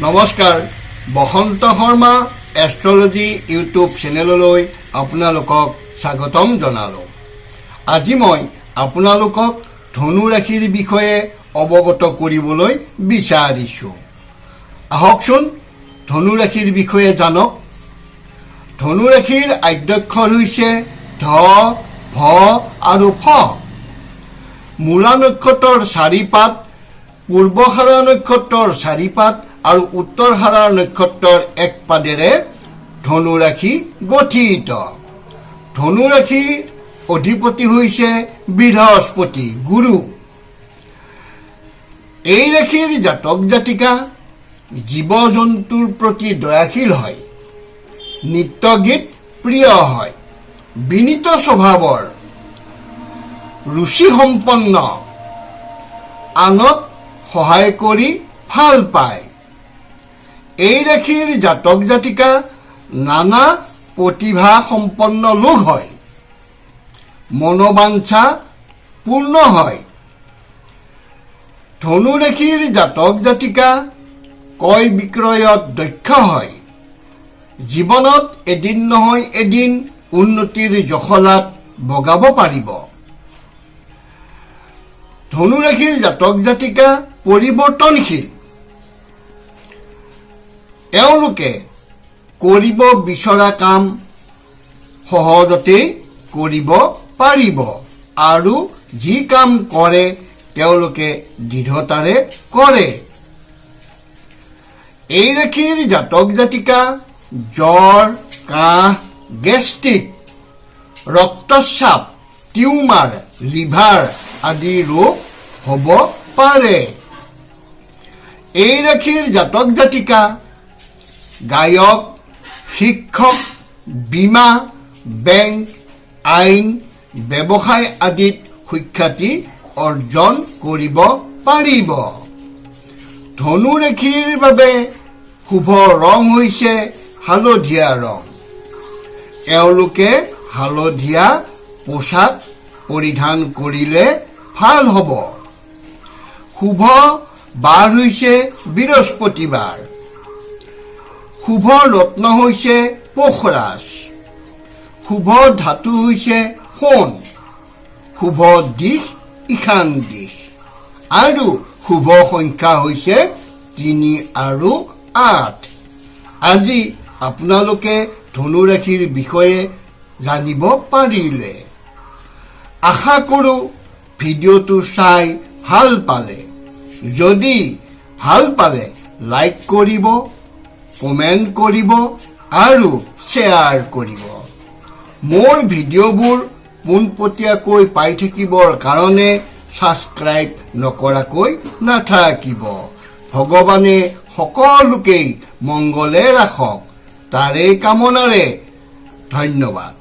নমস্কাৰ বসন্ত Sharma astrology YouTube চেনেললৈ আপোনালোকক স্বাগতম জনালো। আজি মই আপোনালোকক ধনু ৰাশিৰ বিষয়ে অৱগত কৰিবলৈ বিচাৰিছো। আহকচোন ধনু ৰাশিৰ বিষয়ে জানক। ধনু ৰাশিৰ আদ্যক্ষৰ হৈছে ধ, ভ আৰু ফ। মূলা নক্ষত্ৰৰ 4 পাত, পূৰ্বহাৰা নক্ষত্ৰৰ 4 পাত আৰু উত্তৰহাৰা নক্ষত্ৰৰ 1 পাদেৰে ধনু ৰাশি গঠিত। ধনু ৰাশিৰ অধিপতি হৈছে বৃহস্পতি গুৰু। এই ৰাশিৰ জাতক জাতিকা জীৱ জন্তুৰ প্ৰতি দয়াশীল হয়, নৃত্য গীত প্ৰিয় হয়, বিনীত স্বভাৱৰ, ৰুচি সম্পন্ন, আনক সহায় কৰি ভাল পায়। এই ৰাশিৰ জাতক জাতিকা নানা প্ৰতিভা সম্পন্ন লোক হয়, মনোবাঞ্ছা পূৰ্ণ হয়। ধনু ৰাশিৰ জাতক জাতিকা ক্ৰয় বিক্ৰয়ত দক্ষ হয়, জীৱনত এদিন নহয় এদিন উন্নতিৰ জখলাত বগাব পাৰিব। ধনু ৰাশিৰ জাতক জাতিকা পৰিৱৰ্তনশীল, এওঁলোকে কৰিব বিচৰা কাম সহজতেই কৰিব পাৰিব আৰু যি কাম কৰে তেওঁলোকে দৃঢ়তাৰে কৰে। এই ৰাশিৰ জাতক জাতিকা জ্বৰ, কাহ, গেষ্ট্ৰিক, ৰক্তচাপ, টিউমাৰ, লিভাৰ আদি ৰোগ হ'ব পাৰে। এই ৰাশিৰ জাতক জাতিকা গায়ক, শিক্ষক, বীমা, বেংক, আইন, ব্যৱসায় আদিত সুখ্যাতি অৰ্জন কৰিব পাৰিব। ধনু ৰাশিৰ বাবে শুভ ৰং হৈছে হালধীয়া ৰং। এওঁলোকে হালধীয়া পোছাক পৰিধান কৰিলে ভাল হ'ব। শুভ বাৰ হৈছে বৃহস্পতিবাৰ। শুভ ৰত্ন হৈছে পোখৰাজ। শুভ ধাতু হৈছে সোণ। শুভ দিশ ঈশান দিশ আৰু শুভ সংখ্যা হৈছে 3 আৰু 8। আজি আপোনালোকে ধনু ৰাশিৰ বিষয়ে জানিব পাৰিলে। আশা কৰোঁ ভিডিঅ'টো চাই ভাল পালে। যদি ভাল পালে লাইক কৰিব, কমেণ্ট কৰিব আৰু শ্বেয়াৰ কৰিব। মোৰ ভিডিঅ'বোৰ পোনপটীয়াকৈ পাই থাকিবৰ কাৰণে ছাবস্ক্ৰাইব নকৰাকৈ নাথাকিব। ভগৱানে সকলোকেই মংগলে ৰাখক, তাৰে কামনাৰে ধন্যবাদ।